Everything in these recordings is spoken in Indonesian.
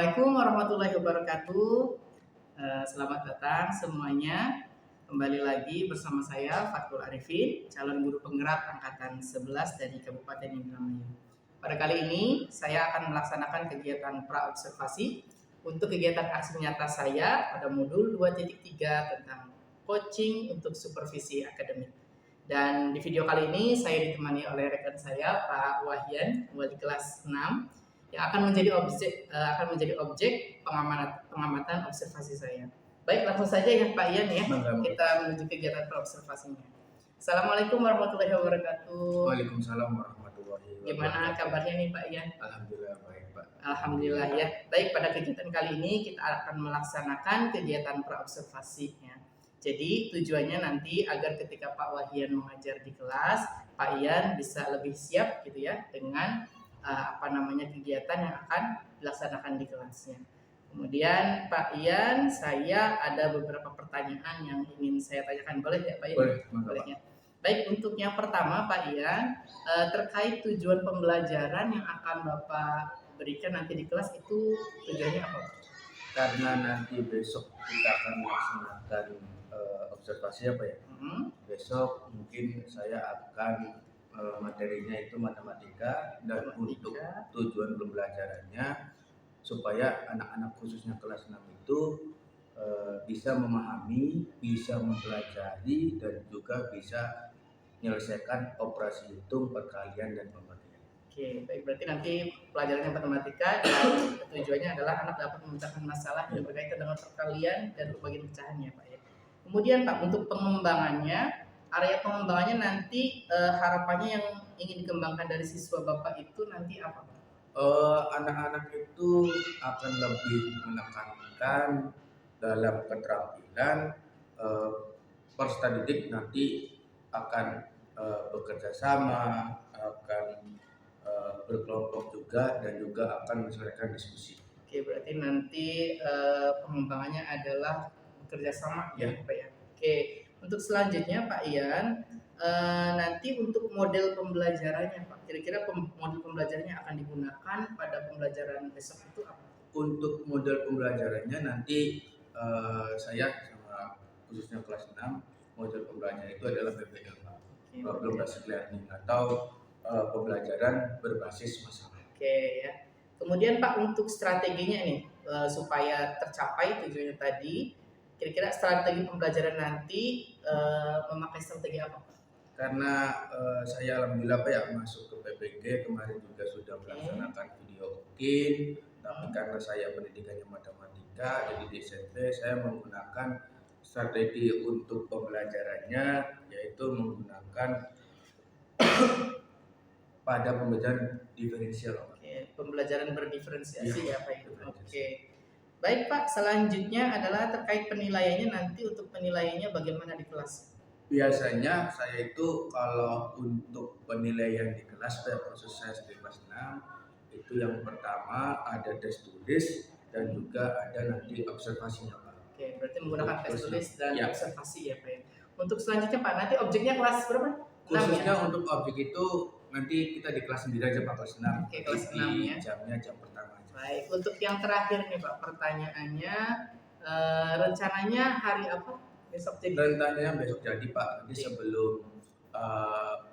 Assalamualaikum warahmatullahi wabarakatuh. Selamat datang semuanya. Kembali lagi bersama saya Fatkul Arifin, calon guru penggerak angkatan 11 dari Kabupaten Indramayu. Pada kali ini saya akan melaksanakan kegiatan pra-observasi untuk kegiatan aksi nyata saya pada modul 2.3 tentang coaching untuk supervisi akademik. Dan di video kali ini saya ditemani oleh rekan saya Pak Wahyan, wali kelas 6, yang akan menjadi objek pengamatan observasi saya. Baik, langsung saja ya Pak Ian ya. Kita menuju kegiatan observasinya. Assalamualaikum warahmatullahi wabarakatuh. Waalaikumsalam warahmatullahi wabarakatuh. Gimana kabarnya nih Pak Ian? Alhamdulillah baik Pak. Alhamdulillah ya. Baik, pada kegiatan kali ini kita akan melaksanakan kegiatan pra-observasinya. Jadi tujuannya nanti agar ketika Pak Wahyan mengajar di kelas, Pak Ian bisa lebih siap gitu ya dengan kegiatan yang akan dilaksanakan di kelasnya. Kemudian Pak Ian, saya ada beberapa pertanyaan yang ingin saya tanyakan, boleh ya Pak Ian? Boleh ya. Baik, untuk yang pertama Pak Ian, terkait tujuan pembelajaran yang akan Bapak berikan nanti di kelas itu tujuannya apa? Karena nanti besok kita akan melaksanakan observasi apa ya? Besok mungkin saya akan materinya itu matematika, dan untuk tujuan pembelajarannya supaya anak-anak khususnya kelas 6 itu bisa memahami, bisa mempelajari, dan juga bisa menyelesaikan operasi hitung, perkalian, dan pembagian. Oke, baik, berarti nanti pelajarannya matematika dan tujuannya adalah anak dapat memecahkan masalah yang berkaitan dengan perkalian dan pembagian pecahannya Pak ya. Kemudian Pak, untuk area pengembangannya nanti harapannya yang ingin dikembangkan dari siswa Bapak itu nanti apa Pak? Anak-anak itu akan lebih menekankan dalam keterampilan peserta didik nanti akan bekerja sama, akan berkelompok juga, dan juga akan menyelesaikan diskusi. Oke, berarti nanti pengembangannya adalah bekerja sama ya Pak ya. Oke, untuk selanjutnya Pak Ian, nanti untuk model pembelajarannya Pak, kira-kira model pembelajarannya akan digunakan pada pembelajaran besok itu apa? Untuk model pembelajarannya nanti saya sama khususnya kelas 6, model pembelajaran itu adalah PBL Pak, Problem Based Learning, atau pembelajaran berbasis masalah. Oke ya. Kemudian Pak, untuk strateginya nih supaya tercapai tujuannya tadi, kira-kira strategi pembelajaran nanti memakai strategi apa Pak? Karena saya alhamdulillah Pak ya masuk ke PPG kemarin juga sudah melaksanakan video UKIN, tapi karena saya pendidikannya matematika, jadi di SMP saya menggunakan strategi untuk pembelajarannya, yaitu menggunakan pada pembelajaran diferensial. Oke, pembelajaran berdiferensiasi ya Pak itu. Oke. Baik Pak, selanjutnya adalah terkait penilaiannya, nanti untuk penilaiannya bagaimana di kelas? Biasanya saya itu kalau untuk penilaian di kelas, khusus saya di kelas 6, itu yang pertama ada tes tulis dan juga ada nanti observasinya Pak. Oke, berarti menggunakan tes tulis dan observasi ya Pak ya. Untuk selanjutnya Pak, nanti objeknya kelas berapa? Khususnya untuk objek itu nanti kita di kelas 9 aja Pak, kelas 6. Oke, kelas 6 ya. Jamnya jam pertama aja. Baik, untuk yang terakhir nih Pak, pertanyaannya rencananya hari apa? Besok jadi? Rencananya besok jadi Pak, nanti sebelum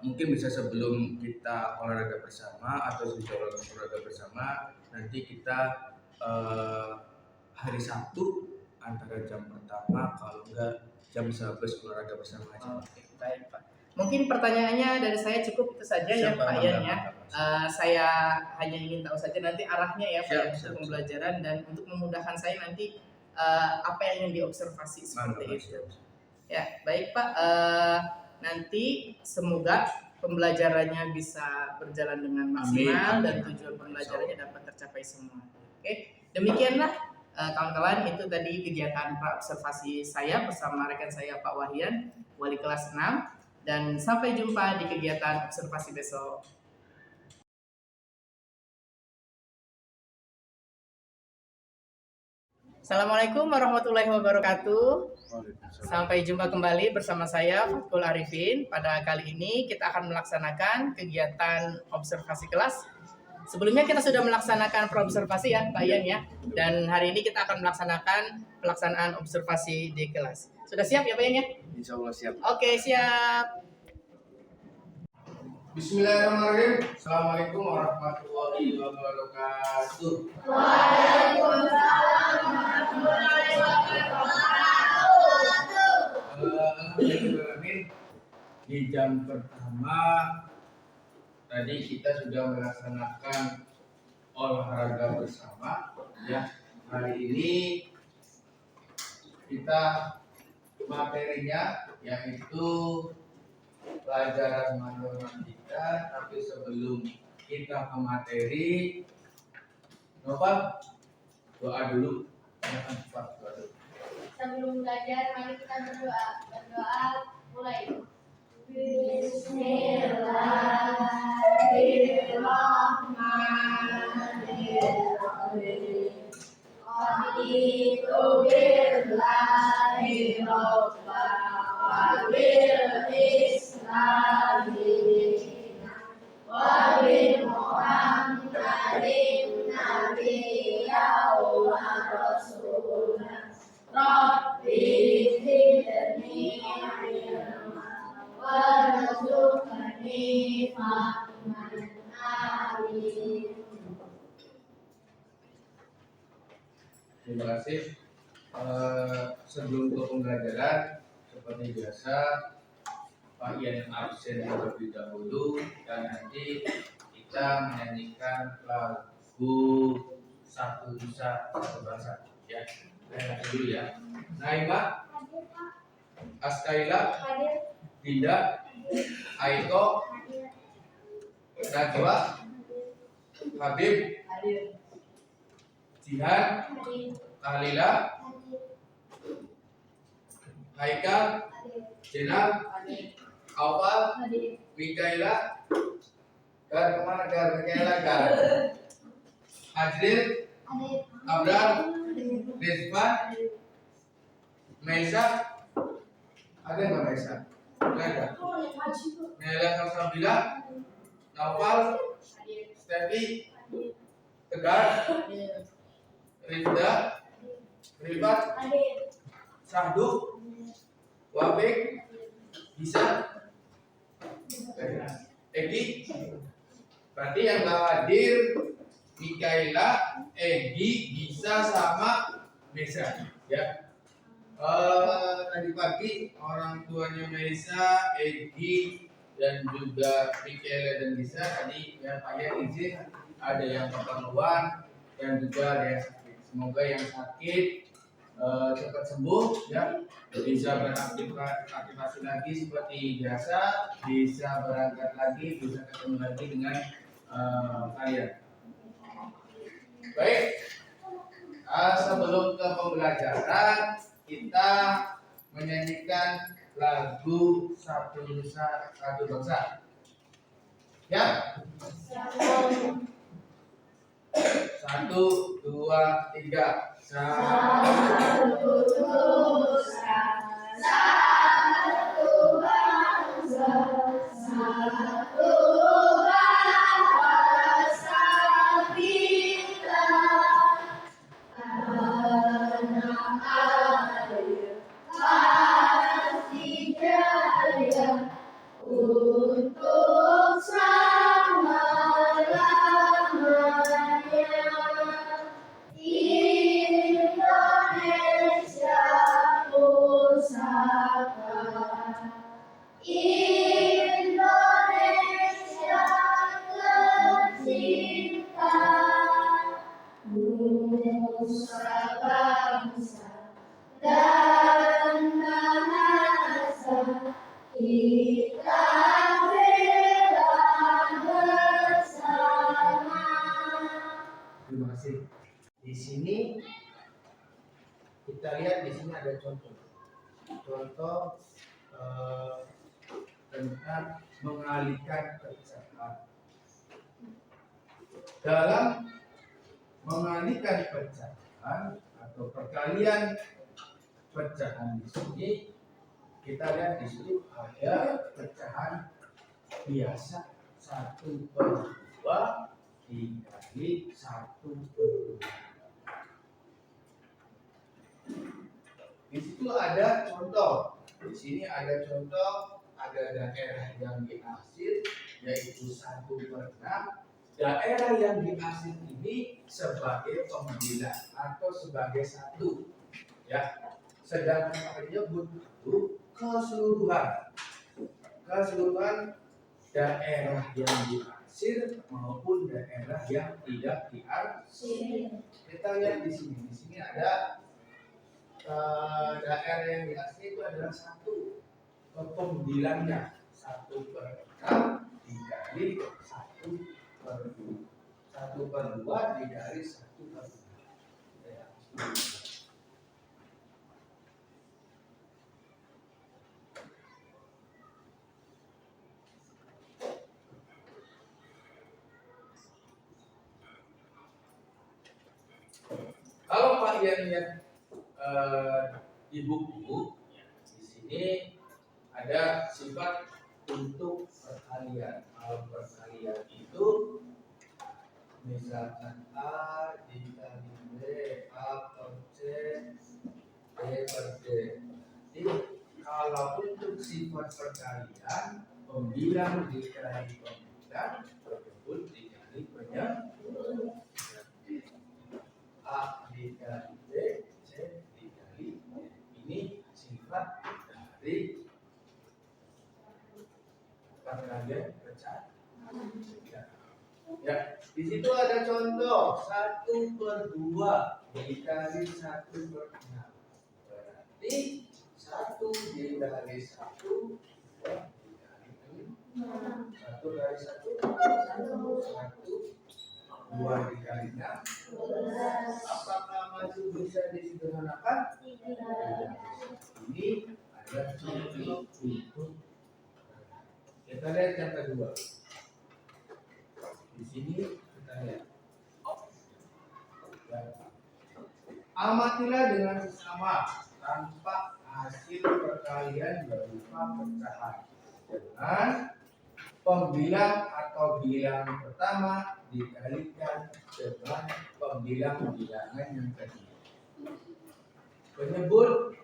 mungkin bisa sebelum kita olahraga bersama atau sesudah olahraga bersama, nanti kita hari Sabtu antara jam pertama, kalau enggak jam 11 olahraga bersama aja. Oke, baik Pak. Mungkin pertanyaannya dari saya cukup itu saja ya Pak Ian ya. Saya hanya ingin tahu saja nanti arahnya ya Pak untuk pembelajaran, dan untuk memudahkan saya nanti apa yang ingin diobservasi seperti itu. Ya, baik Pak. Nanti semoga pembelajarannya bisa berjalan dengan maksimal dan tujuan pembelajarannya dapat tercapai semua. Oke, demikianlah kawan-kawan, itu tadi kegiatan observasi saya bersama rekan saya Pak Wahyan, wali kelas 6, dan sampai jumpa di kegiatan observasi besok. Assalamualaikum warahmatullahi wabarakatuh. Sampai jumpa kembali bersama saya Fatkul Arifin. Pada kali ini kita akan melaksanakan kegiatan observasi kelas Sebelumnya kita sudah melaksanakan praobservasi ya Pak Ian ya. Dan hari ini kita akan melaksanakan pelaksanaan observasi di kelas. Sudah siap ya Pak Ian ya? Insya Allah siap. Oke, siap. Bismillahirrahmanirrahim. Assalamualaikum warahmatullahi wabarakatuh. Alhamdulillah, di jam pertama tadi kita sudah melaksanakan olahraga bersama ya. Hari ini kita materinya yaitu pelajaran matematika, tapi sebelum kita ke materi, Nova doa dulu. Doa dulu. Sebelum belajar, mari kita berdoa. Berdoa mulai. Bismillahirrahmanirrahim. Raditu billahi robba wa bil islami dinan wa bi Muhammadin nabiyyan wa rasulan. Rabbi zidni ilman warzuqni fahman. Amin. Terima kasih. Sebelum ke pembelajaran, seperti biasa, Pak Ian absen terlebih dahulu dan nanti kita menyanyikan lagu Satu Nusa Satu Bangsa. Ya, saya dulu ya. Naima, Askaila, Dinda, Aiko, Najwa, Habib, Jihan, Tahlila, Haikal, Jenal, Aufal, Mikaela, dan kemana Mikaela kan? Adril, Abrar, Rizwan, Maisa, ada nggak Maisa? Nggak ada. Nela Kalsabila, Naufal, Stefi, Tegar, Rizda, Rifat, Sahdu, Wafik, Bisa, Egi. Berarti yang nggak hadir Mikaela, Egi, Bisa sama Mesa ya. Tadi pagi orang tuanya Mesa, Egi dan juga Mikaela dan Bisa tadi ya Pak ya izin ada yang keperluan dan juga ada yang sakit. Semoga yang sakit cepat sembuh ya, bisa beraktivasi lagi seperti biasa, bisa berangkat lagi, bisa ketemu lagi dengan kalian. Baik, sebelum ke pembelajaran kita menyanyikan lagu Satu Nusa Satu Bangsa. Ya. 1, 2, 3. Satu Nusa, satu bangsa, satu bahasa kita. Tanah air pasti jaya untuk selama-lamanya. Indonesia pusaka, Indonesia tercinta, nusa bangsa dan bahasa kita bela bersama. Terima kasih. Di sini kita lihat di sini ada contoh tentang mengalihkan pecahan. Dalam mengalihkan pecahan atau perkalian pecahan di sini kita lihat di sini ada pecahan biasa 1/2, 3/4, 1/2. Di situ ada contoh. Di sini ada contoh, ada daerah yang diarsir yaitu 1/6. Daerah yang diarsir ini sebagai pembilang atau sebagai satu, ya. Sedangkan penyebut itu keseluruhan daerah yang diarsir maupun daerah yang tidak diarsir. Kita lihat di sini. Di sini ada daerah yang diarsir itu adalah satu. Pembilangnya 1/6 dikali 1/2. 1/2 dikali 1/2. Ya. Kalau kalian lihat di buku, di sini ada sifat untuk perkalian. Kalau perkalian itu misalkan A dikali B, A per C, B per D. Jadi kalau untuk sifat perkalian, pembilang dikali pembilang, penyebut dikali penyebut. A dikali B, C dikali D. Ini sifat dari perkalian pecahan. Ya, di situ ada contoh 1/2 dikali 1/6. Berarti 1 dikali 1 dikali 6. 1 kali 1 1, 2 dikali 6. Apakah masih bisa disederhanakan? Ini ada contoh untuk. Kita lihat yang kedua. Di sini kita lihat. Amatilah dengan sesama tanpa hasil perkalian berupa pecahan dengan pembilang atau bilangan pertama dikalikan dengan pembilang bilangan yang kedua. Penyebut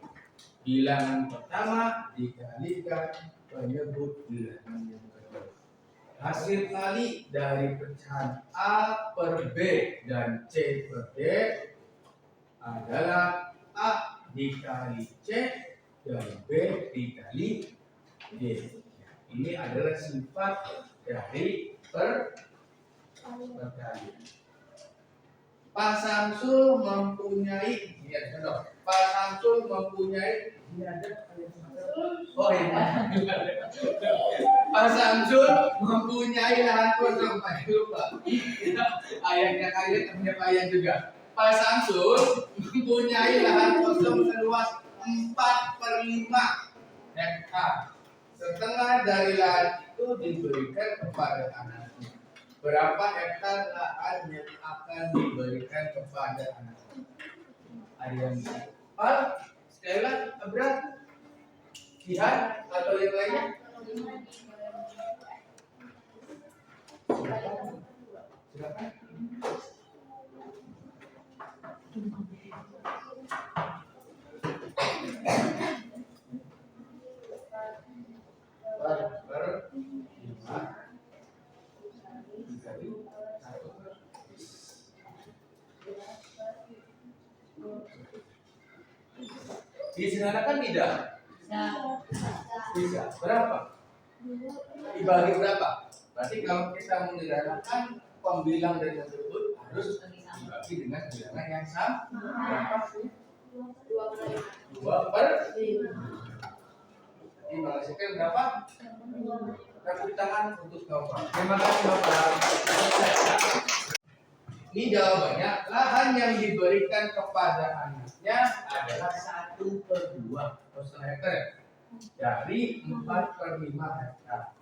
bilangan pertama dikalikan penyebut bilangan yang kedua. Hasil kali dari pecahan A per B dan C per D adalah A dikali C dan B dikali D. Ini adalah sifat dari perkalian. Pak Samsul mempunyai, lihat contoh. Pak Samsul mempunyai, ini ada. Oh iya. Pak Samsul mempunyai lahan kosong. Pak lupa. Ayahnya kaya temannya kaya juga. Pak Samsul mempunyai lahan kosong seluas 4/5 hektar. Setengah dari lahan itu diberikan kepada anaknya. Berapa hektar lahan yang akan diberikan kepada anaknya? Ada yang Pak, sekali lagi, berat, jihad atau yang lainnya? Silakan. Disederhanakan tidak? Bisa. Berapa? Dibagi berapa? Berarti kalau kita menyederhanakan pembilang dari tersebut harus dibagi dengan bilangan yang sama. Berapa sih? 2/5. Ini menghasilkan berapa? Tepuk tangan untuk Bapak. Terima kasih Bapak. Ini jawabannya, lahan yang diberikan kepada anaknya adalah 1/2 atau setengah hektar dari 4/5 hektar.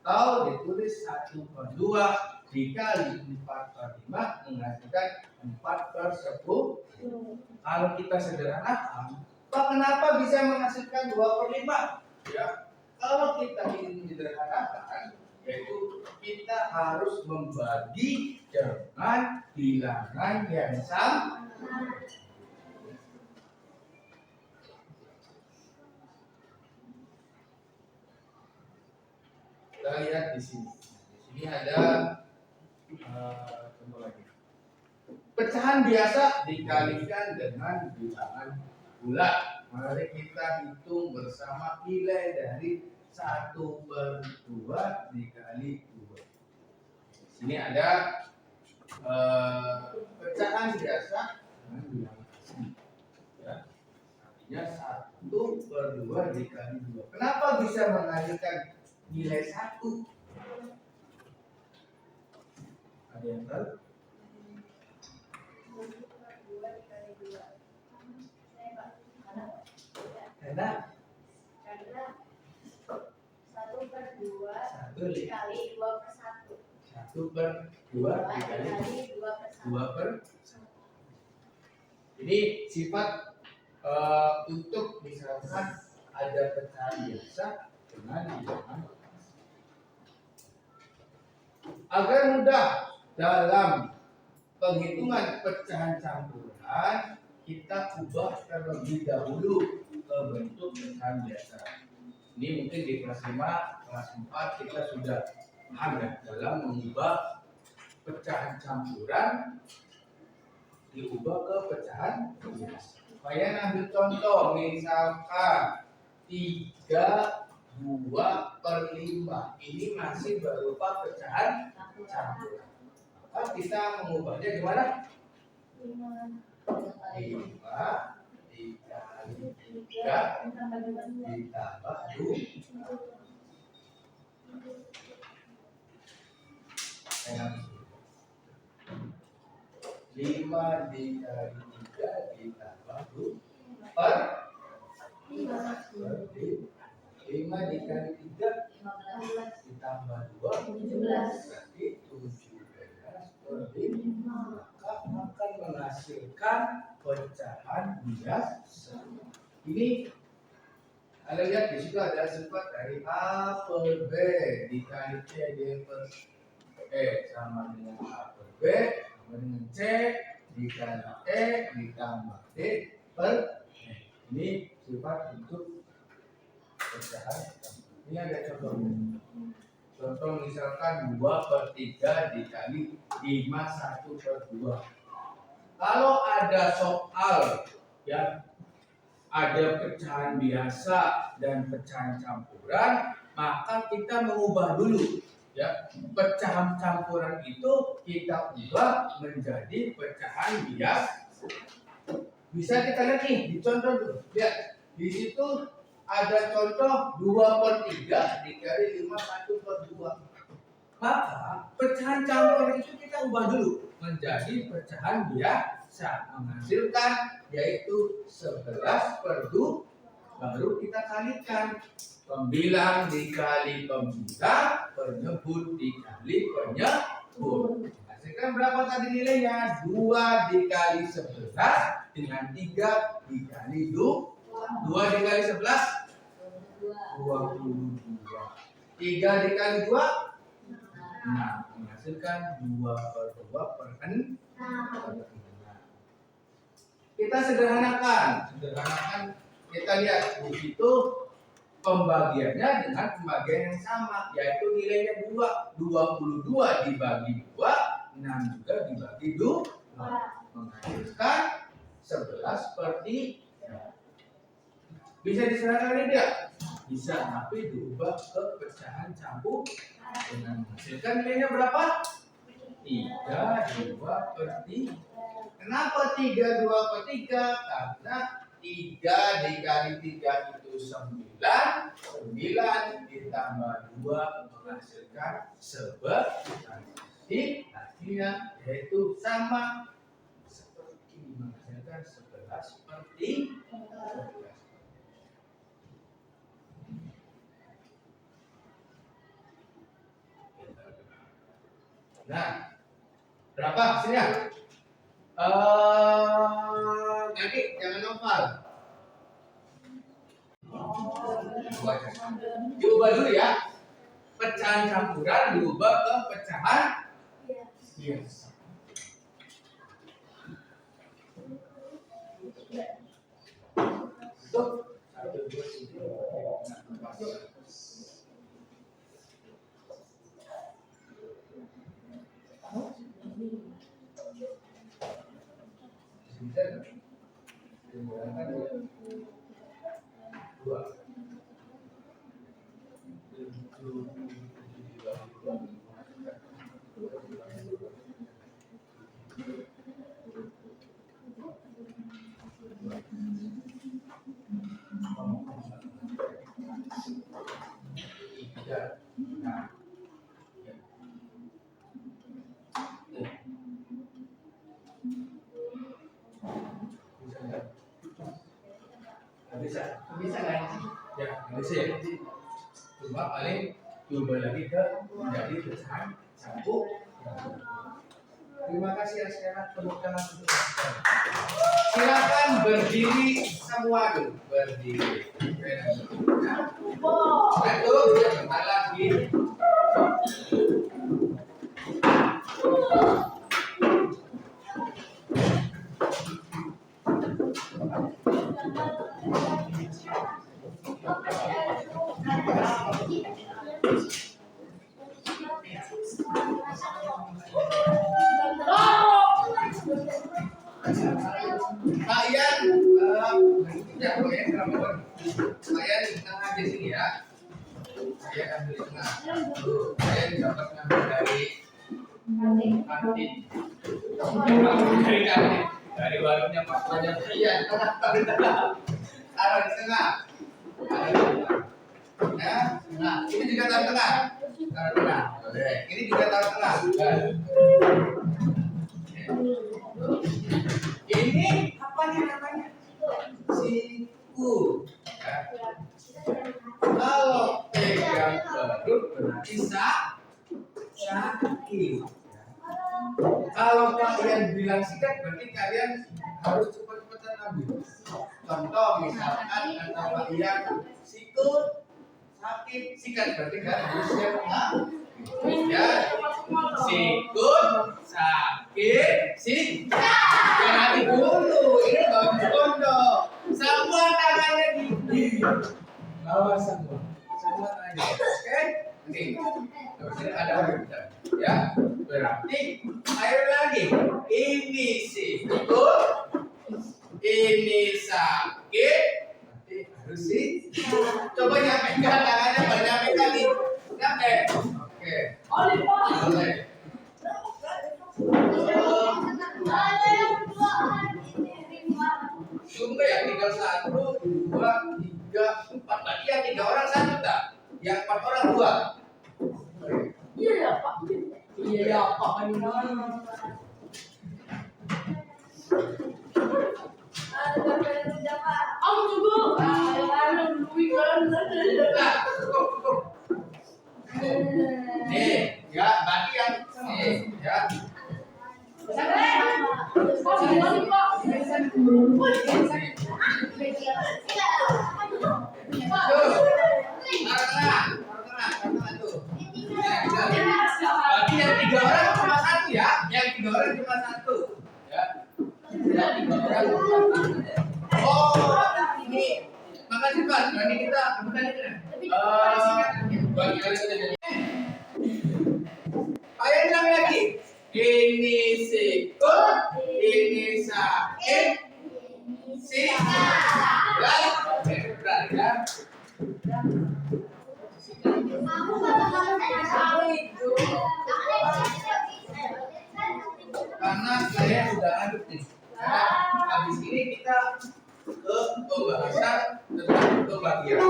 Atau ditulis 1/2 dikali 4/5 menghasilkan 4/10. Kalau kita sederhanakan, Pak, kenapa bisa menghasilkan 2/5? Ya, kalau kita ingin menyederhanakan, yaitu kita harus membagi dengan bilangan yang sama. Kita lihat di sini. Di sini ada contoh lagi. Pecahan biasa dikalikan dengan bilangan bulat. Mari kita hitung bersama nilai dari 1/2 dikali 2. Di sini ada pecahan biasa dengan bilangan asli. Ya. Artinya 1/2 dikali 2. Kenapa bisa menghasilkan nilai 1? Ada yang tahu? Karena 1/2 1 dikali 2/1. 1/2 dikali 2/1. Ini sifat untuk misalkan ada pecahan biasa dengan bilangan. Agar mudah dalam penghitungan pecahan campuran, kita ubah terlebih dahulu ke bentuk pecahan biasa. Ini mungkin di kelas 5, kelas 4 kita sudah paham ya dalam mengubah pecahan campuran diubah ke pecahan biasa. Saya ambil contoh, misalkan 3/2/5 ini masih berupa pecahan campuran. Maka kita mengubahnya gimana? 5 dikali 3 ditambah 2. 5 dikali 3 ditambah 2 per 5 dikali 3 ditambah 2 berarti 17 per 5. Maka akan menghasilkan pecahan biasa. Ini Anda lihat di situ ada sifat dari A per B dikali C per E sama dengan A per B sama dengan C dikali E ditambah D per E. Ini sifat untuk pecahan. Ini ada contohnya. Contoh misalkan 2/3 dikali 5 1/2. Kalau ada soal yang ada pecahan biasa dan pecahan campuran, maka kita mengubah dulu ya. Pecahan campuran itu kita ubah menjadi pecahan biasa. Bisa kita lihat nih di contoh dulu. Lihat di situ ada contoh 2/3 dikali 5 1/2. Maka pecahan campuran itu kita ubah dulu menjadi pecahan biasa, menghasilkan yaitu 11/2. Baru kita kalikan pembilang dikali pembilang, penyebut dikali penyebut. Hasilkan berapa tadi nilainya? 2 dikali 11 dengan 3 dikali 2. 2 dikali 11 22. 3 dikali 2 6. Menghasilkan 2/2 per 6. Kita sederhanakan. Kita lihat di situ pembagiannya dengan pembagian yang sama, yaitu nilainya 2. 22 dibagi 2, 6 juga dibagi 2. Menghasilkan 11/3. Bisa disederhanakan tidak? Bisa, tapi diubah ke pecahan campur dengan menghasilkan nilainya berapa? 3/2/3. Kenapa 3/2/3? Karena 3 dikali 3 itu 9. 9 ditambah 2 menghasilkan 11. Jadi hasilnya yaitu sama seperti menghasilkan 11/3. Nah, berapa hasilnya? Nanti jangan hafal. Diubah dulu ya. pecahan campuran diubah ke pecahan hias. Tuh, 1, 2, 3. Bisa nggak? Ya, bisa ya. Cuma paling diubah lagi ke jadi pecahan 1. Terima kasih ya sekarang tepuk tangan untuk Mas. Silakan berdiri semua dulu. Berdiri. Satu, sebentar lagi. Kalian ya boleh saya di tengah di sini ya. Saya ambil di tengah. Saya dapat ngambil dari kantin. Dari kantin. Dari warungnya Pak Banyak. Iya, tengah. Taruh di tengah. Ya, nah, ini juga taruh tengah. Taruh tengah. Oke, ini juga taruh tengah. Ini apa nih namanya? Siku. Ya. Kalau pegang perut berarti sakit. Kalau kalian bilang sikat berarti kalian harus cepat-cepatan ambil. Contoh misalkan kata kalian sikut sakit sikat berarti kalian harus siap ya. Sikut sakit sikat. Jangan dulu ini bodoh. Semua tangannya gini. Bawah semua tangannya. Oke? Oke. Ada ya. Berarti ayo lagi. Ini sikut, ini sakit. Berarti harus sih. Coba nyampaikan tangannya banyak kali. Nyampe. Oke. Boleh. Sungguh ya tinggal 1, 2, 3, 4 lagi yang 3 orang 1 tak? Yang 4 orang 2. Iya ya Pak. Iya ya Pak. Aku juga. Cukup. Nih, ya berarti yang nih ya. Berarti yang 3 orang cuma 1 ya. Yang 3 orang cuma 1 ya. Yang 3 orang. Oh, ini. Makasih Pak. Berarti kita bukan itu. Bagi kalian saja. Ayo ulang lagi. Ini sikut, ini sakit, sikat. Benar ya. Karena saya sudah aduk nih. Habis ini kita ke pembahasan tentang pembagian.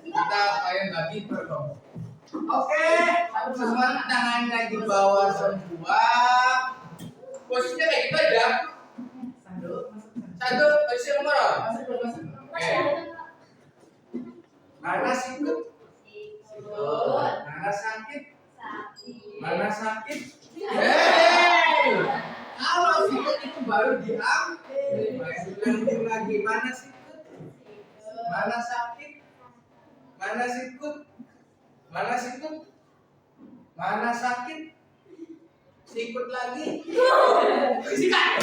Kita akan bagi per kelompok. Oke, semua tangannya di bawah semua. Posisinya kayak gitu aja. Satu, posisi nomor. Oke. Mana sikut? Mana sakit? Mana sakit? Hei, kalau sikut itu baru diambil. Ulangi lagi. Mana sikut? Mana sakit? Mana sikut? Mana sikut? Mana sakit? Sikut lagi. Sikat.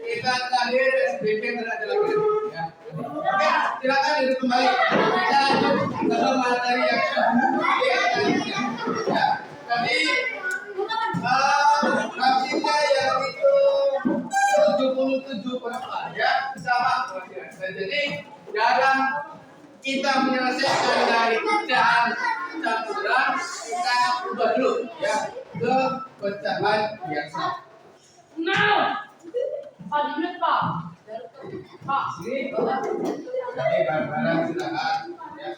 Kita terakhir SBP terakhir lagi. Ya. Oke, silakan duduk kembali. Kita lanjut ke materi yang ya. Tadi hasilnya yang itu 77 perempat ya sama. Dan jadi dalam kita menyelesaikan dari pecahan campuran kita ubah dulu ya ke pecahan biasa. Now, Pak Dimet Pak. Pak. Sini, oke, bareng-bareng silakan. Ya.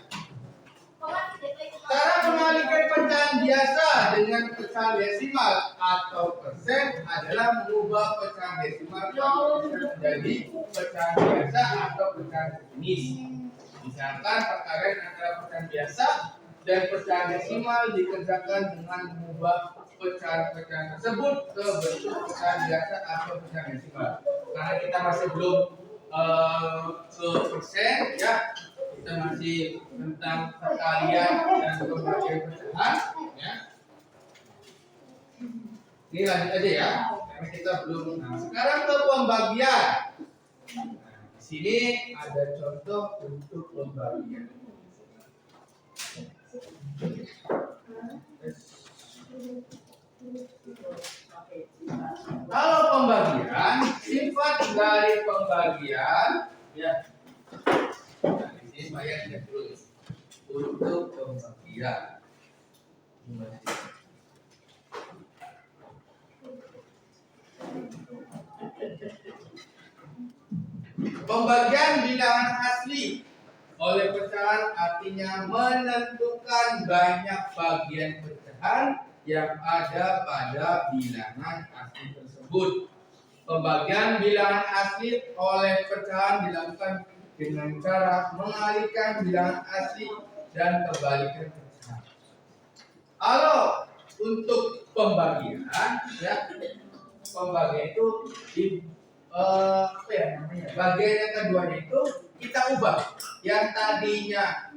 Cara mengalihkan pecahan biasa dengan pecahan desimal atau persen adalah mengubah pecahan desimal menjadi pecahan biasa atau pecahan sejenis. Misalkan perkalian antara pecahan biasa dan pecahan desimal dikerjakan dengan mengubah pecahan-pecahan tersebut ke bentuk pecahan biasa atau pecahan desimal. Karena kita masih belum ke persen ya, kita masih tentang perkalian dan pembagian pecahan ya. Ini lanjut aja ya, karena kita belum. Nah, sekarang ke pembagian. Nah, di sini ada contoh untuk pembagian. Kalau pembagian, sifat dari pembagian ya. Nah, di sini saya tidak terus untuk pembagian. Pembagian bilangan asli oleh pecahan artinya menentukan banyak bagian pecahan yang ada pada bilangan asli tersebut. Pembagian bilangan asli oleh pecahan dilakukan dengan cara mengalihkan bilangan asli dan kebalikan pecahan. Kalau untuk pembagian, ya, pembagian itu di apa ya namanya? Bagian yang keduanya itu kita ubah. Yang tadinya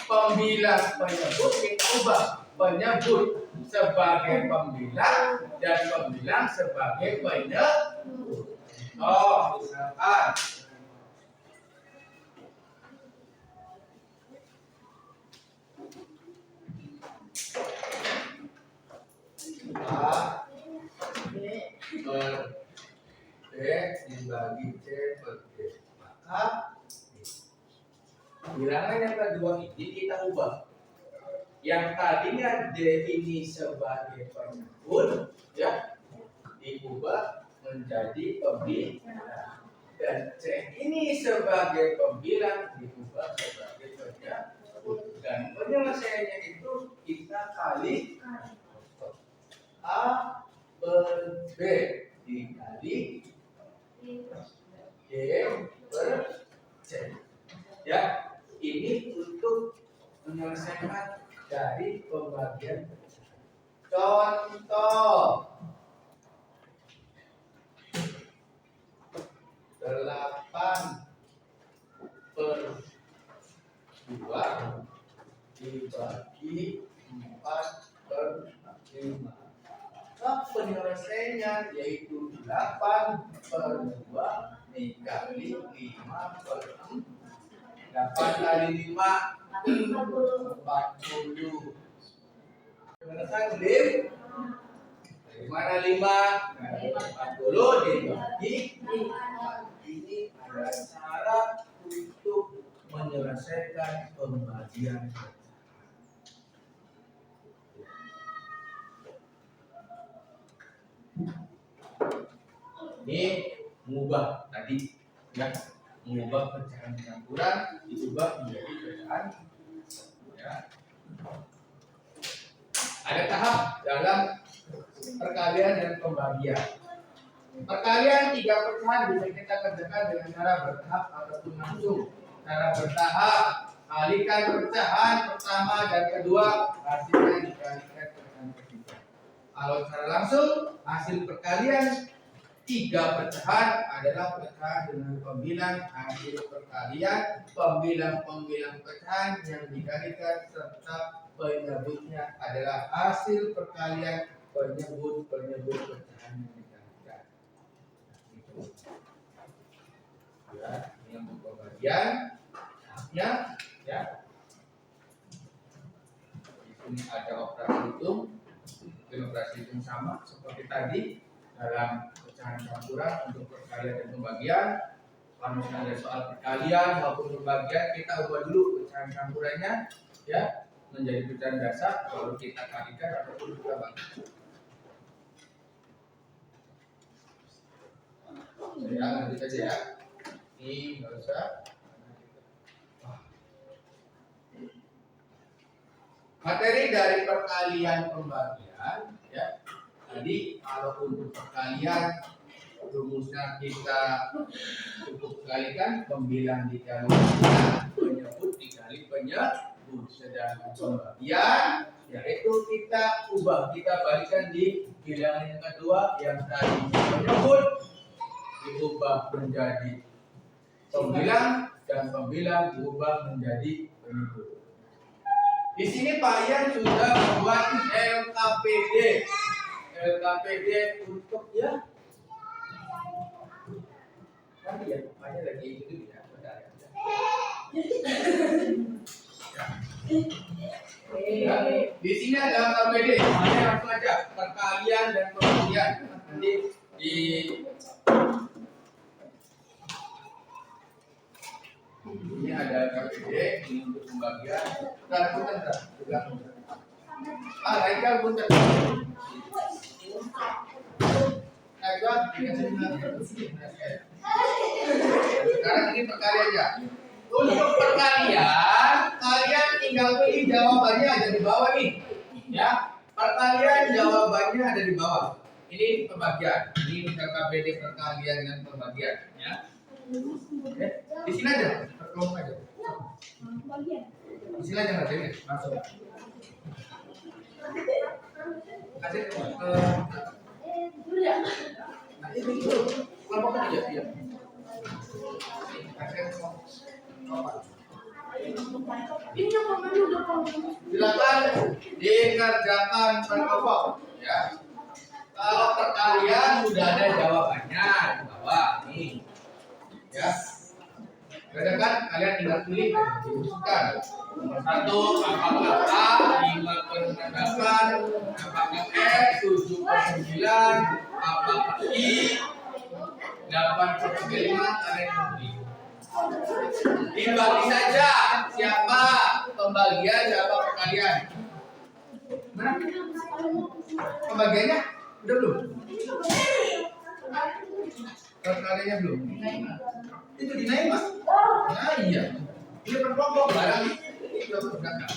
pembilang penyebut kita ubah penyebut sebagai pembilang dan pembilang sebagai penyebut. Oh, misalkan A per B dibagi C per D, maka bilangan yang kedua ini kita ubah. Yang tadinya D ini sebagai penyebut ya diubah menjadi pembilang, dan C ini sebagai pembilang diubah sebagai penyebut, dan penyelesaiannya itu kita kali A per B dikali D per C. Ya, ini untuk menyelesaikan dari pembagian. Contoh 8 per 2 dibagi 4 per 5. Nah, penyelesaiannya yaitu 8 per 2 dikali 5 per 6. 8 kali 5 40. Menekan lim. Dari mana 5? Dari 40 dibagi 5. Ini adalah cara untuk menyelesaikan pembagian. Ini mengubah tadi ya, mengubah pecahan campuran diubah menjadi pecahan ya. Ada tahap dalam perkalian dan pembagian. Perkalian 3 pecahan bisa kita kerjakan dengan cara bertahap ataupun langsung. Cara bertahap, alihkan pecahan pertama dan kedua, hasilnya dikalikan pecahan ketiga. Kalau secara langsung hasil perkalian 3 pecahan adalah pecahan dengan pembilang hasil perkalian pembilang pecahan yang dikalikan serta penyebutnya adalah hasil perkalian penyebut pecahan yang dikalikan. Ya, ini untuk pembagian ya. Di sini ada operasi hitung, operasi hitung sama seperti tadi dalam pecahan campuran untuk perkalian dan pembagian. Kalau misalnya ada soal perkalian maupun pembagian, kita ubah dulu pecahan campurannya ya menjadi pecahan dasar, baru kita kalikan ataupun kita bagi. Saya lanjut aja ya. Ini nggak usah. Materi dari perkalian pembagian ya. Tadi kalau untuk perkalian rumusnya kita cukup kalikan pembilang dikali penyebut dikali penyebut. Sedangkan pembagian yaitu kita ubah, kita balikan di bilangan yang kedua yang tadi penyebut diubah menjadi pembilang dan pembilang diubah menjadi penyebut. Di sini Pak Ian sudah membuat LKPD untuk ya. Nanti ya, Pak Ian lagi itu ya, bentar ya. Ya. Di sini ada LKPD, hanya langsung aja perkalian dan pembagian. Nanti di ini ada KPD, ini untuk pembagian. Bentar. Lainkan bentar. Sekarang ini perkalian ya. Untuk perkalian, kalian tinggal pilih jawabannya ada di bawah nih. Ya, perkalian jawabannya ada di bawah. Ini pembagian. Ini KPD perkalian dan pembagian. Ya. Oke. Di sini aja, kelompok aja. Di sini aja nggak jadi, langsung. Kasih nanti begitu kelompok aja ya. Silakan dikerjakan per kelompok ya. Kalau perkalian sudah ada jawabannya di bawah nih. Ya, kan kalian tinggal pilih diusulkan. Nomor 1 apakah A 5/8, apakah X 7/9, apakah I 8/5, kalian pilih. Dibagi saja siapa pembagian siapa perkalian. Mana? Pembagiannya udah belum? Perkaliannya belum? Itu dinaik mas? Nah iya. Ini berkelompok barang ini sudah berangkat.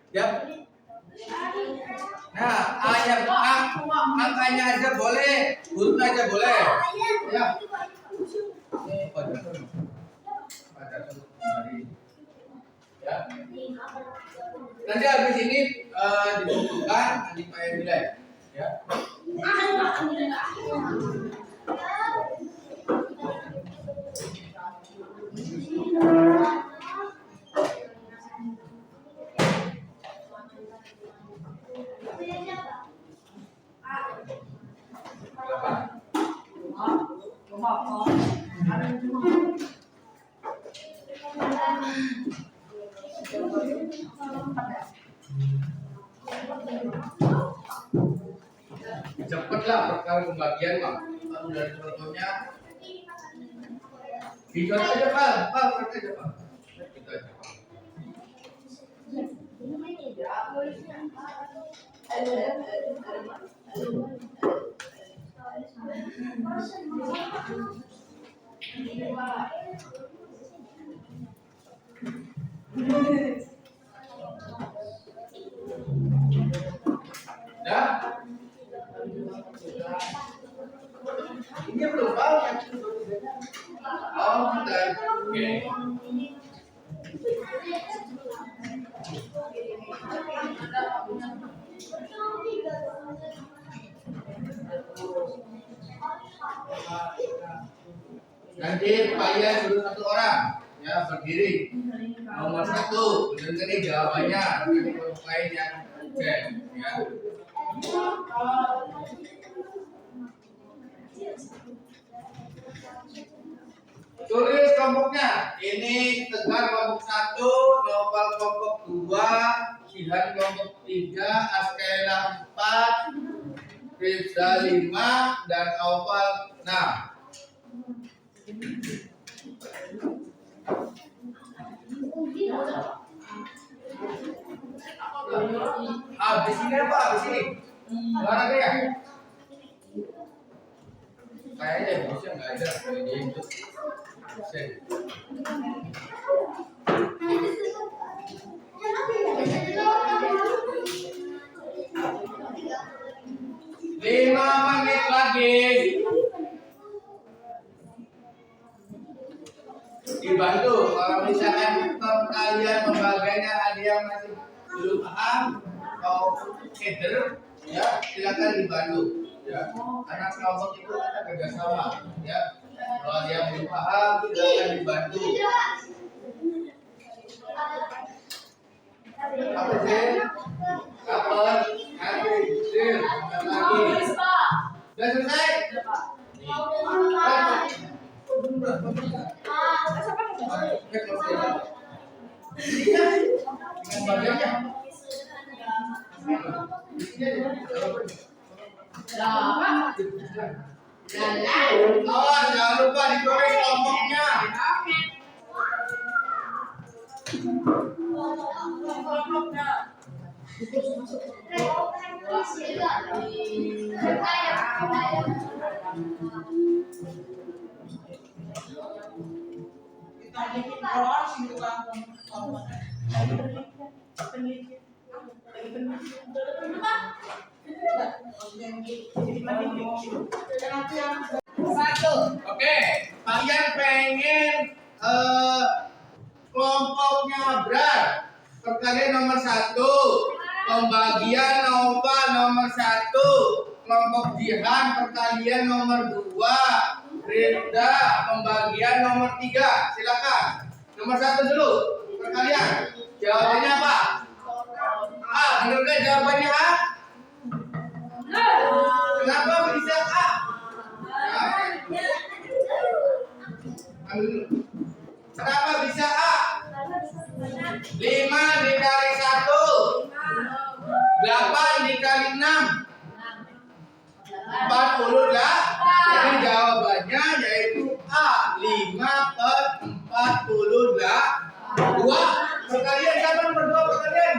Ya. Nah, ayat angkanya aja boleh, huruf aja boleh. Ya. Ya. Nanti habis ini dibutuhkan nanti Pak yang nilai. Ya. Cepatlah perkara pembagian Pak. Kalau dari contohnya gitu aja Pak, aja Pak. Gitu aja Pak. Ini belum banyak. Oh, bentar. Oke. Nanti kalian suruh satu orang ya berdiri. Nomor 1, dengerin jawabannya. Nanti kelompok lain yang cek ya. Tulis kelompoknya. Ini Tegar kelompok 1, Nopal kelompok 2, Jihan kelompok 3, Askela 4, Rizda 5, dan Opal 6. Habis ini apa? Habis ini? Olahraga ya? Kayaknya bisa nggak ada ini itu. Bisa. 5 menit lagi. Dibantu kalau misalkan kalian pembagiannya ada yang masih belum paham atau header ya silakan dibantu ya karena kelompok itu kita kerjasama ya kalau ada yang belum paham silakan dibantu. Apa sih? Kapan? Nanti sih lagi. Sudah selesai? Jangan lupa ditulis kelompoknya. Oke, kalian pengen kelompoknya berat. Perkalian nomor 1, pembagian Nova nomor 1, kelompok Jihan perkalian nomor 2, Rizda pembagian nomor 3. Silakan. Nomor 1 dulu perkalian. Jawabannya apa? A. Benar nggak jawabannya A? Kenapa bisa A? Kenapa bisa A? 5 dikali 1 8 dikali 6 40 lah. Jadi jawabannya yaitu A. 5 per 40 lah. 2 perkalian siapa nomor 2 perkalian?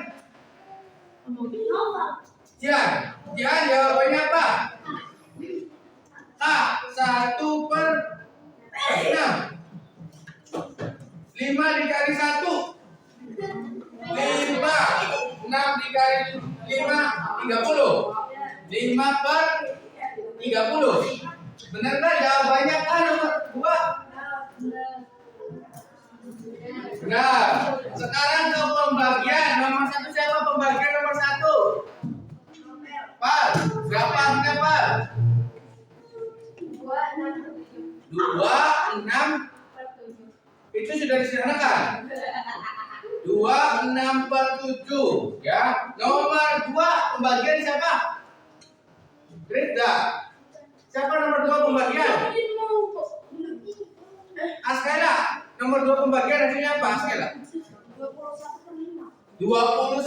Jihan. Jihan jawabannya apa? A. 1 per 6. 5 dikali 1 5. 6 dikali 5 30. 5 per 30. Benar nggak jawabannya A nomor 2? Benar. Sekarang ke pembagian nomor 1 siapa pembagian nomor 1? Pal. Berapa angka Pal? 2 6 itu sudah disederhanakan. 2 6 per 7 ya. Nomor 2 pembagian siapa? Rizda. Siapa nomor 2 pembagian? Askela. Nomor 2 pembagian hasilnya apa Askela? 21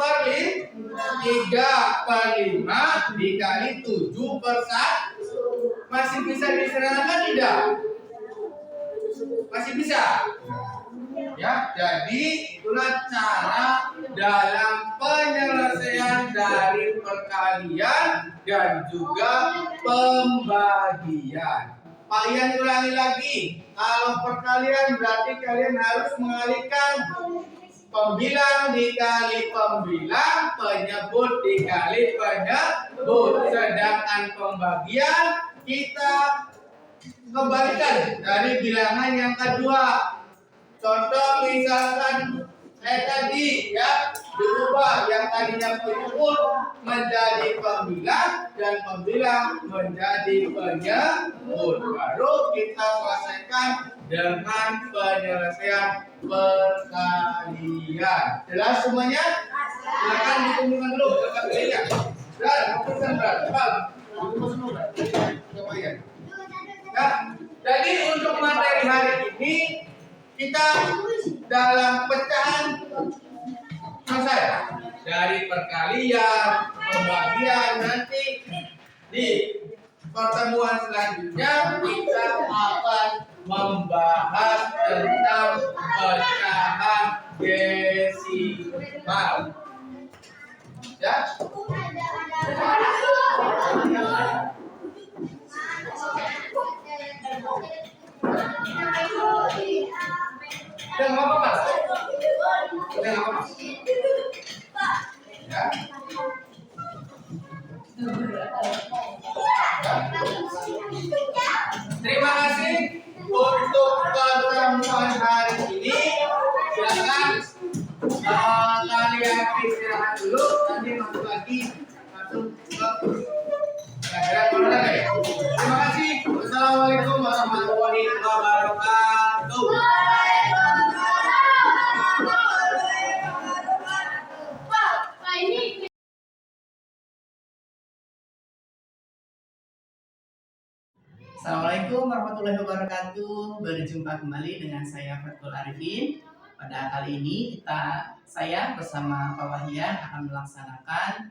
per 3 per 5 dikali 7 per 1. Masih bisa disederhanakan tidak? Masih bisa? Ya, jadi itulah cara dalam penyelesaian dari perkalian dan juga pembagian. Kalian ulangi lagi. Kalau perkalian berarti kalian harus mengalihkan pembilang dikali pembilang, penyebut dikali penyebut. Sedangkan pembagian kita kembalikan dari bilangan yang kedua. Contoh misalkan tadi ya diubah yang tadinya penyebut menjadi pembilang dan pembilang menjadi penyebut. Baru kita selesaikan dengan penyelesaian perkalian. Jelas semuanya? Silakan dikumpulkan dulu perkaliannya. Dan kumpulkan berapa? Coba ya. Ya, jadi untuk materi hari ini kita dalam pecahan selesai dari perkalian, pembagian. Nanti di pertemuan selanjutnya kita akan membahas tentang pecahan desimal. Ya. Udah nggak apa-apa? Udah nggak apa-apa? Ya. Terima kasih untuk pertemuan hari ini. Silakan kalian istirahat dulu. Nanti masuk lagi masuk ke pelajaran olahraga ya. Terima kasih. Wassalamualaikum warahmatullahi wabarakatuh. Assalamualaikum warahmatullahi wabarakatuh. Berjumpa kembali dengan saya Fatkul Arifin. Pada kali ini saya bersama Pak Wahyan akan melaksanakan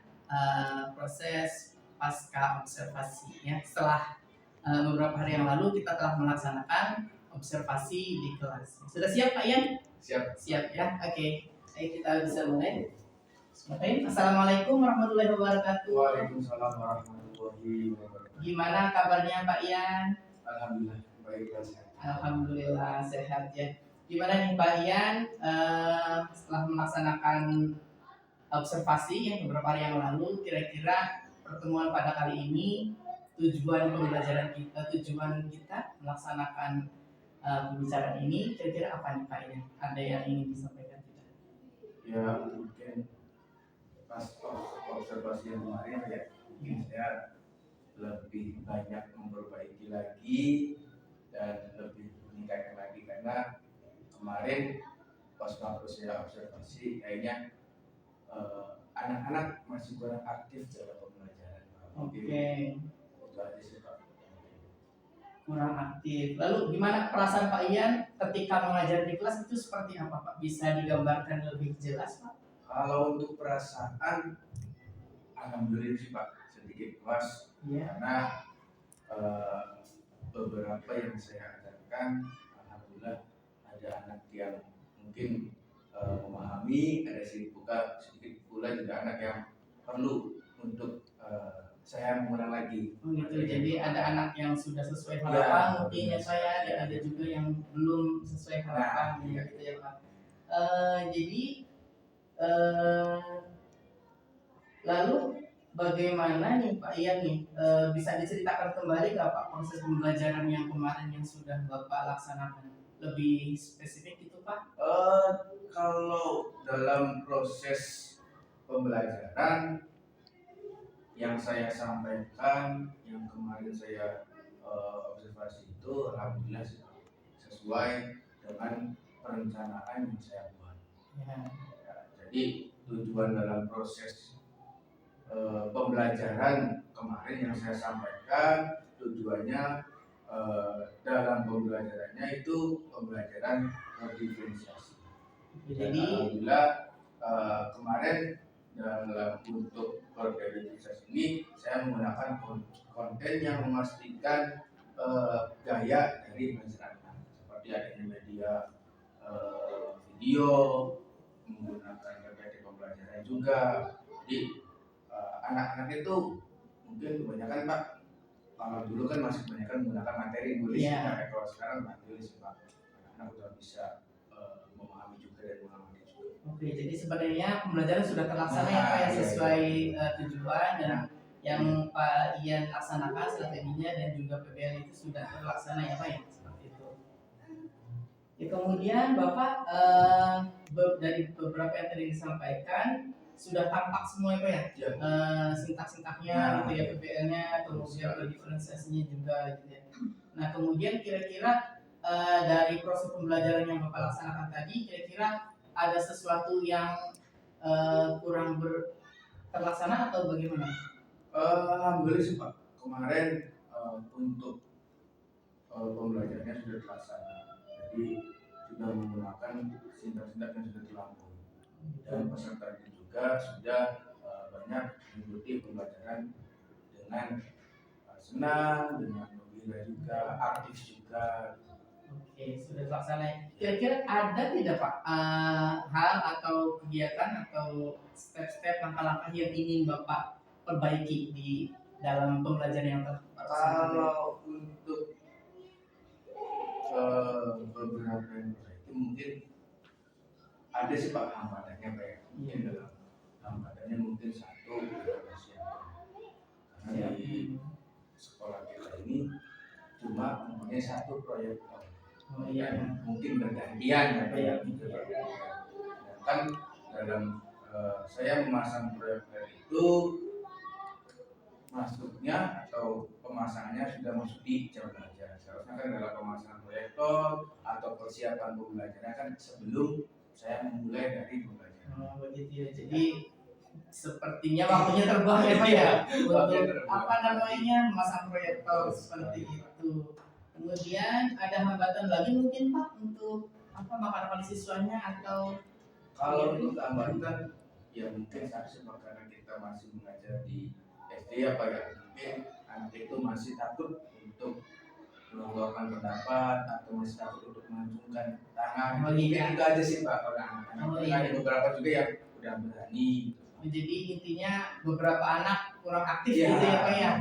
proses pasca observasi. Ya, setelah beberapa hari yang lalu kita telah melaksanakan observasi di kelas. Sudah siap Pak Yan? Siap. Siap ya. Oke. Baik, kita bisa mulai. Assalamualaikum warahmatullahi wabarakatuh. Waalaikumsalam warahmatullahi wabarakatuh. Gimana kabarnya Pak Yan? Alhamdulillah baik dan sehat. Alhamdulillah sehat ya. Gimana nih Pak Yan setelah melaksanakan observasi yang beberapa hari yang lalu, kira-kira pertemuan pada kali ini tujuan pembelajaran kita, tujuan kita melaksanakan pembicaraan ini kira-kira apa nih Pak Yan? Ada yang ingin disampaikan tidak? Ya mungkin pas observasi yang kemarin ya, saya lebih banyak memperbaiki lagi dan lebih meningkatkan lagi karena kemarin pas waktu saya observasi kayaknya anak-anak masih kurang aktif dalam pembelajaran. Oke. Itu aja sih Pak. Kurang aktif. Lalu gimana perasaan Pak Ian ketika mengajar di kelas itu seperti apa Pak? Bisa digambarkan lebih jelas Pak? Kalau untuk perasaan, alhamdulillah sih Pak, sedikit puas. Iya. Karena beberapa yang saya ajarkan, alhamdulillah ada anak yang mungkin memahami, ada sedikit pula juga anak yang perlu untuk saya mengulang lagi. Oh gitu. Jadi ada anak yang sudah sesuai harapan, mungkin ya saya, dan ada juga yang belum sesuai harapan, gitu ya Pak. Jadi lalu bagaimana nih Pak Ian nih, bisa diceritakan kembali nggak Pak proses pembelajaran yang kemarin yang sudah Bapak laksanakan? Lebih spesifik itu Pak? Kalau dalam proses pembelajaran yang saya sampaikan, yang kemarin saya observasi itu alhamdulillah sesuai dengan perencanaan yang saya buat. Ya, jadi tujuan dalam proses pembelajaran kemarin yang saya sampaikan, tujuannya dalam pembelajarannya itu pembelajaran diferensiasi. Jadi alhamdulillah kemarin dalam untuk diferensiasi ini saya menggunakan konten yang memastikan gaya dari masyarakat, seperti adanya media video, menggunakan berbagai pembelajaran juga. Jadi anak-anak itu mungkin kebanyakan Pak, kalau dulu kan masih kebanyakan menggunakan materi tulis, kalau sekarang nggak tulis Pak, anak-anak sudah bisa memahami juga dan mengamati juga. Oke, jadi sebenarnya pembelajaran sudah terlaksana ya Pak ya, sesuai tujuan, dan yang Pak Ian laksanakan strateginya dan juga PBL itu sudah terlaksana ya Pak ya, seperti itu. Ya, kemudian Bapak dari beberapa yang tadi disampaikan sudah tampak semua ya Pak ya, Ya. sintak-sintaknya gitu ya, PBL-nya, kemudian diferensiasinya juga gitu ya. Nah kemudian kira-kira dari proses pembelajaran yang Bapak laksanakan tadi, kira-kira ada sesuatu yang kurang terlaksana atau bagaimana? Alhamdulillah sih Pak, kemarin untuk pembelajarannya sudah terlaksana, jadi sudah menggunakan sintak-sintak yang sudah terlampau, dan peserta juga sudah banyak mengikuti pembelajaran dengan senang, dengan gembira juga, aktif juga. Oke, sudah terlaksana. Kira-kira ada tidak Pak hal atau kegiatan atau step-step langkah-langkah yang ingin Bapak perbaiki di dalam pembelajaran yang terlaksana? Kalau untuk beberapa yang itu mungkin ada sih Pak hambatannya Pak ya. Mungkin dalam hambatannya mungkin satu karena di sekolah kita ini cuma mempunyai satu proyektor. Oh iya. Mungkin bergantian ya Pak ya. Kan dalam saya memasang proyektor itu masuknya atau pemasangannya sudah masuk di jam belajar. Seharusnya kan dalam pemasangan proyektor atau persiapan pembelajaran kan sebelum saya memulai dari pembelajaran. Oh begitu ya. Jadi sepertinya waktunya terbuang ya Pak ya untuk apa namanya memasang proyektor seperti itu. Kemudian ada hambatan lagi mungkin Pak untuk apa makanan siswanya atau kalau untuk hambatan ya mungkin saksi karena kita masih mengajar di SD ya Pak ya, mungkin anak itu masih takut untuk mengeluarkan pendapat atau masih takut untuk mengacungkan tangan. Mungkin itu aja sih Pak kalau anak-anak. Ada beberapa juga yang udah berani. Jadi intinya beberapa anak kurang aktif gitu ya Pak ya,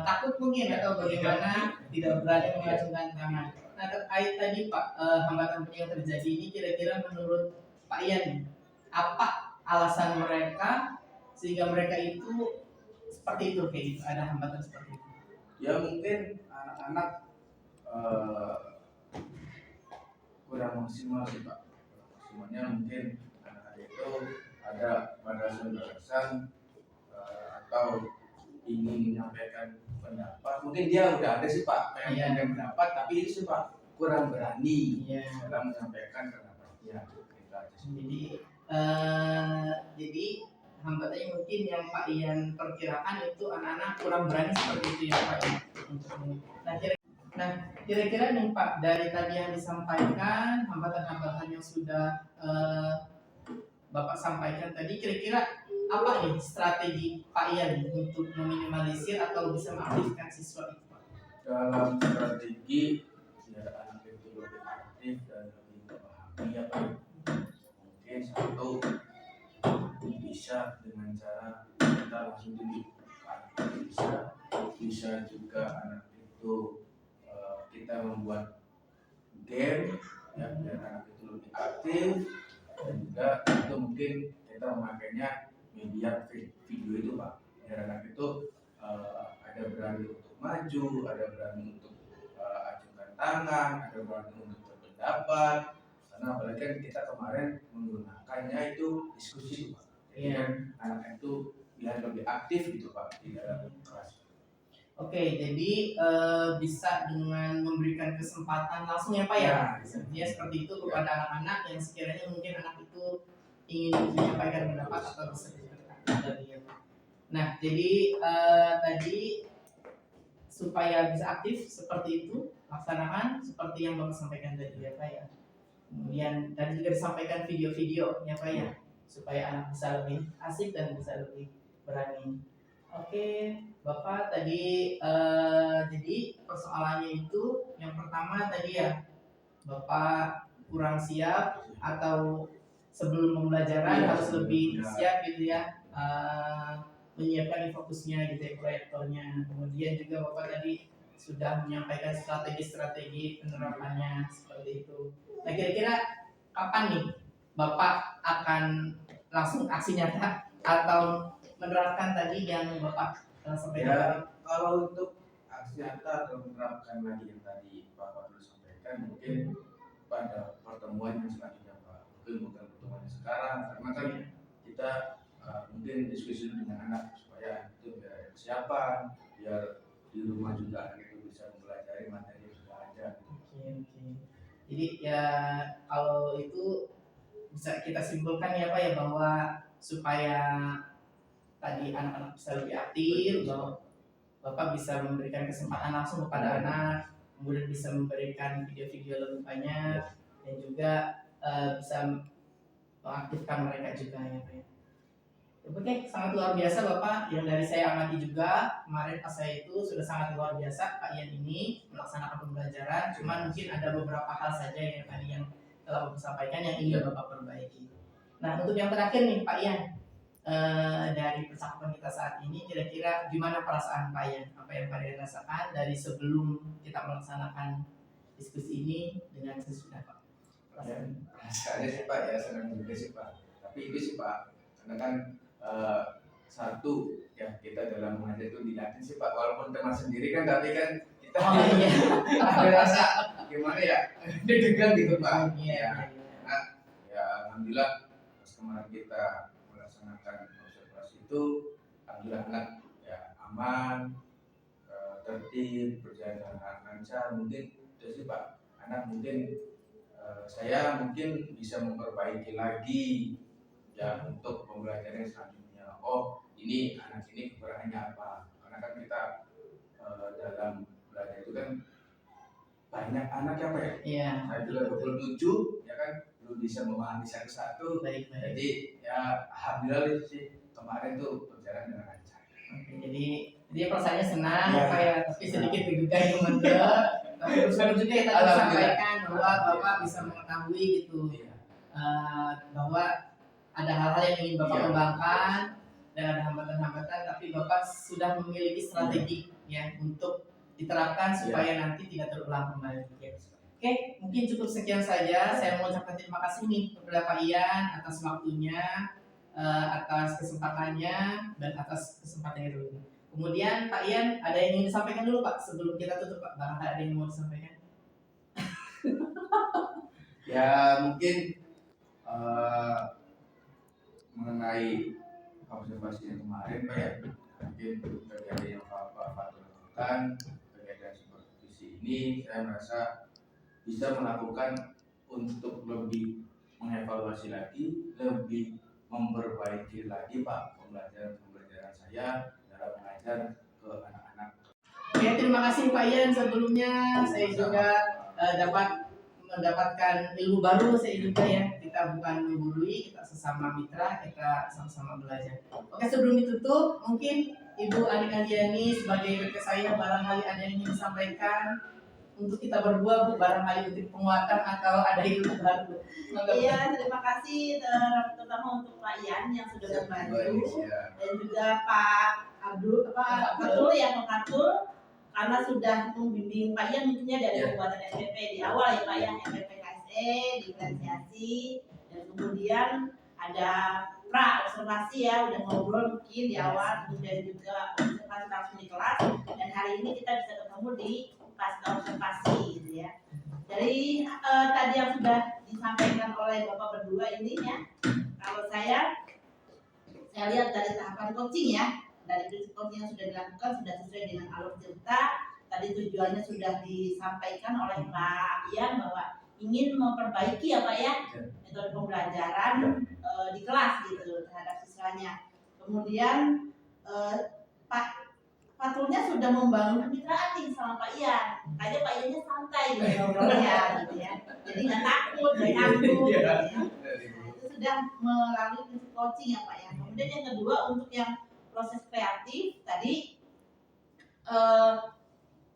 takut mungkin atau bagaimana, tidak berani mengacungkan tangan. Nah terkait tadi Pak hambatan yang terjadi ini kira-kira menurut Pak Ian apa alasan mereka sehingga mereka itu seperti itu kayak gitu, ada hambatan seperti itu? Ya mungkin anak-anak kurang maksimal sih Pak. Maksimalnya mungkin anak-anak itu ada pada alasan atau ingin menyampaikan pendapat. Mungkin dia udah ada sih Pak pengen pendapat, tapi itu sih Pak kurang berani dalam menyampaikan pendapatnya. Jadi hambatannya mungkin yang Pak Ian perkirakan itu anak-anak kurang berani seperti itu ya Pak ya. Nah kira-kira nih Pak dari tadi yang disampaikan hambatan-hambatan yang sudah Bapak sampaikan tadi, kira-kira apa nih strategi Pak Ian untuk meminimalisir atau bisa mengaktifkan siswa itu Pak? Dalam strategi biar anak itu lebih aktif dan lebih memahami ya Pak. Mungkin satu bisa dengan cara kita langsung tunjukkan, bisa juga anak itu kita membuat game ya biar anak itu lebih aktif, dan juga itu mungkin kita memakainya media video itu Pak biar anak itu ada berani untuk maju, ada berani untuk acungkan tangan, ada berani untuk berpendapat, karena apalagi kan kita kemarin menggunakannya itu diskusi Pak. Jadi kan anak itu biar lebih aktif gitu Pak di dalam kelas. Oke, jadi bisa dengan memberikan kesempatan langsung ya Pak ya, ya seperti itu kepada anak-anak yang sekiranya mungkin anak itu ingin menyampaikan pendapat atau bisa dari ya Pak. Nah, jadi tadi supaya bisa aktif seperti itu laksanakan seperti yang Bapak sampaikan tadi ya Pak ya. Kemudian tadi juga disampaikan video-video ya Pak ya, supaya anak bisa lebih asik dan bisa lebih berani. Oke, Bapak tadi jadi persoalannya itu yang pertama tadi ya, Bapak kurang siap atau sebelum pembelajaran harus lebih siap gitu ya, menyiapkan fokusnya gitu ya, proyektornya. Kemudian juga Bapak tadi sudah menyampaikan strategi-strategi penerapannya seperti itu. Nah kira-kira kapan nih Bapak akan langsung aksi nyata atau menerapkan tadi yang Bapak sampai Ya, kalau untuk aksi nyata atau menerapkan lagi yang tadi Pak Wadul sampaikan, mungkin pada pertemuan yang selanjutnya Pak, mungkin bukan pertemuan yang sekarang, karena kan kita mungkin diskusi dengan anak supaya itu biar ada kesiapan, biar di rumah juga anak itu bisa mempelajari materi yang sudah ada. Oke. Jadi ya kalau itu bisa kita simpulkan ya Pak ya, bahwa supaya tadi anak-anak bisa lebih aktif, bahwa Bapak bisa memberikan kesempatan langsung kepada anak, kemudian bisa memberikan video-video lebih banyak, dan juga bisa mengaktifkan mereka juga ya Pak ya. Oke, sangat luar biasa Bapak. Yang dari saya amati juga, kemarin pas saya itu sudah sangat luar biasa Pak Ian ini melaksanakan pembelajaran. Cuman mungkin ada beberapa hal saja yang tadi yang telah Bapak sampaikan yang ingin Bapak perbaiki. Nah, untuk yang terakhir nih Pak Ian, dari percakapan kita saat ini, kira-kira gimana perasaan Pak Ian? Apa yang Pak Ian rasakan dari sebelum kita melaksanakan diskusi ini dengan sesudah Pak? Perasaannya sih Pak ya senang juga sih Pak. Tapi itu sih Pak, karena kan satu ya kita dalam mengajar itu dilatih sih Pak, walaupun teman sendiri kan, tapi kan kita ada rasa gimana ya, deg-degan gitu Pak. Nah, ya alhamdulillah pas kemarin kita melaksanakan observasi itu, alhamdulillah anak ya aman, tertib, berjalan dengan lancar. Mungkin itu sih Pak, anak mungkin saya mungkin bisa memperbaiki lagi ya untuk pembelajaran selanjutnya. Oh, ini anak ini kekurangannya apa? Karena kan kita dalam belajar itu kan banyak anak ya Pak ya. Iya. Saya juga 27 ya kan, belum bisa memahami satu-satu. Baik. Jadi ya alhamdulillah sih kemarin tuh berjalan dengan lancar. Oke, jadi perasaannya senang Ya. Pak ya, tapi sedikit deg-degan teman tapi berusaha juga ya tadi Alhamdulillah. sampaikan bahwa Bapak bisa mengetahui gitu bahwa ada hal-hal yang ingin Bapak Iya. kembangkan dan ada hambatan-hambatan, tapi Bapak sudah memiliki strategi ya untuk diterapkan supaya nanti tidak terulang kembali. Oke, mungkin cukup sekian saja. Saya mengucapkan terima kasih nih kepada Pak Ian atas waktunya, atas kesempatannya, dan atas kesempatannya dulu. Kemudian Pak Ian, ada yang ingin disampaikan dulu Pak sebelum kita tutup Pak? Barangkali ada yang mau disampaikan? Ya mungkin mengenai observasi yang kemarin Pak ya, mungkin kegiatan yang Pak Fatul lakukan, kegiatan seperti ini, saya merasa bisa melakukan untuk lebih mengevaluasi lagi, lebih memperbaiki lagi Pak pembelajaran saya dalam mengajar ke anak-anak. Oke, terima kasih Pak Ian. Sebelumnya saya juga dapat mendapatkan ilmu baru saya juga ya. Kita bukan menggurui, kita sesama mitra, kita sama-sama belajar. Oke, sebelum ditutup, mungkin Ibu Ani Andiani sebagai kakak saya barangkali ada yang ingin disampaikan untuk kita berdua Bu, barangkali untuk penguatan atau ada ilmu baru. Iya, terima kasih terutama untuk Pak Ian yang sudah membantu dan juga Pak Abdul, Pak Fatul ya, Pak Fatul, karena sudah membimbing Pak Ian tentunya dari pembuatan SPP di awal ya Pak ya, SPP KSE, diferensiasi, dan kemudian ada observasi ya, udah ngobrol mungkin di awal, kemudian juga observasi langsung di kelas, dan hari ini kita bisa ketemu di pasca observasi gitu ya. Dari tadi yang sudah disampaikan oleh Bapak berdua ini ya, kalau saya lihat dari tahapan coaching ya, dari prinsip coaching yang sudah dilakukan sudah sesuai dengan alur cerita. Tadi tujuannya sudah disampaikan oleh Pak Ian bahwa ingin memperbaiki ya Pak ya metode pembelajaran di kelas gitu terhadap siswanya. Kemudian Pak Fatulnya sudah membangun kemitraan nih sama Pak Ian. Kayaknya Pak Iannya santai gitu ngobrolnya gitu ya. Jadi nggak takut, nggak nyambung gitu ya. Itu sudah melalui prinsip coaching ya Pak ya. Kemudian yang kedua untuk yang proses kreatif tadi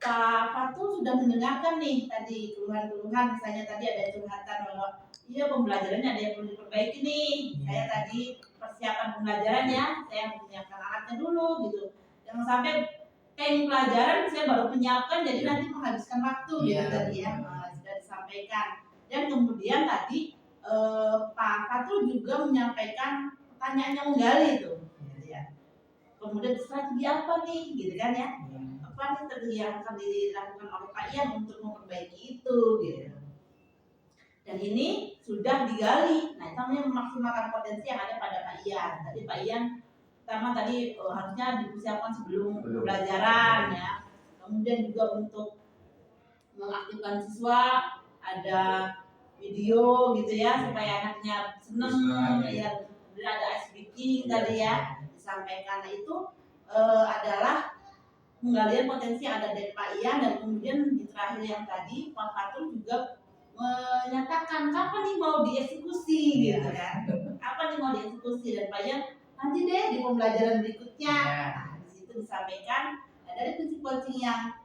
Pak Fatul sudah mendengarkan nih tadi keluhan-keluhan, misalnya tadi ada curhatan bahwa iya pembelajarannya ada yang perlu diperbaiki nih. Saya tadi persiapan pembelajarannya, saya menyiapkan alatnya dulu gitu. Jangan sampai pelajaran saya baru menyiapkan jadi nanti menghabiskan waktu gitu tadi ya, sudah disampaikan. Dan kemudian tadi Pak Fatul juga menyampaikan pertanyaan yang menggali itu gitu ya. kemudian strategi apa nih gitu kan ya, apa nih strategi yang akan dilakukan oleh Pak Ian untuk memperbaiki itu gitu. Dan ini sudah digali. Nah, itu namanya memaksimalkan potensi yang ada pada Pak Ian. Tadi Pak Ian pertama tadi harusnya dipersiapkan sebelum pembelajaran ya. Kemudian juga untuk mengaktifkan siswa ada video gitu ya supaya anaknya seneng ya. Kemudian ada ice breaking tadi ya disampaikan. Nah, itu adalah penggalian potensi yang ada dari Pak Ian, dan kemudian di terakhir yang tadi Pak Fatul juga menyatakan kapan nih mau dieksekusi gitu kan, kapan nih mau dieksekusi, dan Pak Ian nanti deh di pembelajaran berikutnya. Nah, di situ disampaikan dari prinsip coaching yang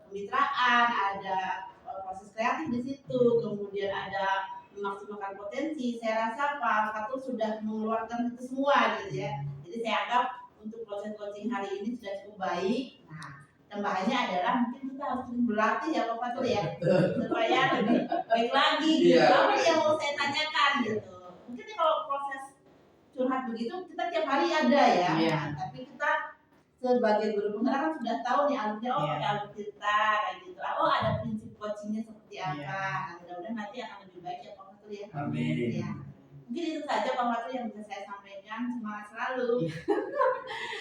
kemitraan, ada proses kreatif di situ, kemudian ada memaksimalkan potensi. Saya rasa Pak Fatul sudah mengeluarkan itu semua gitu ya. Jadi saya anggap untuk proses coaching hari ini sudah cukup baik. Nah, tambahannya adalah mungkin kita harus berlatih ya Pak Fatul ya, supaya lebih baik lagi gitu. Apa yang mau saya tanyakan gitu. Mungkin kalau proses curhat begitu kita tiap hari ada ya. Tapi kita sebagai guru penggerak kan sudah tahu nih alurnya, pakai alur kita kayak gitu. Oh, ada prinsip coachingnya seperti apa. Nah, mudah-mudahan nanti akan lebih baik ya Pak Fatul ya. Amin. Ya. Mungkin itu saja Pak Fatul yang bisa saya sampaikan. Semangat selalu.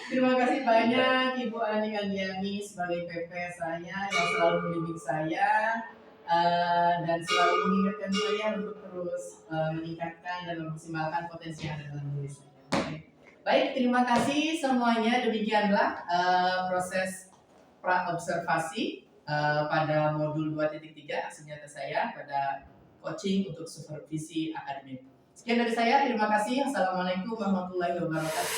Terima kasih banyak Ibu Ani Andiani sebagai PP saya yang selalu membimbing saya dan selalu mengingatkan saya untuk terus meningkatkan dan memaksimalkan potensi yang ada dalam diri saya. Baik, terima kasih semuanya. Demikianlah proses pra-observasi pada modul 2.3 aksi nyata saya pada coaching untuk supervisi akademik. Sekian dari saya, terima kasih. Assalamualaikum warahmatullahi wabarakatuh.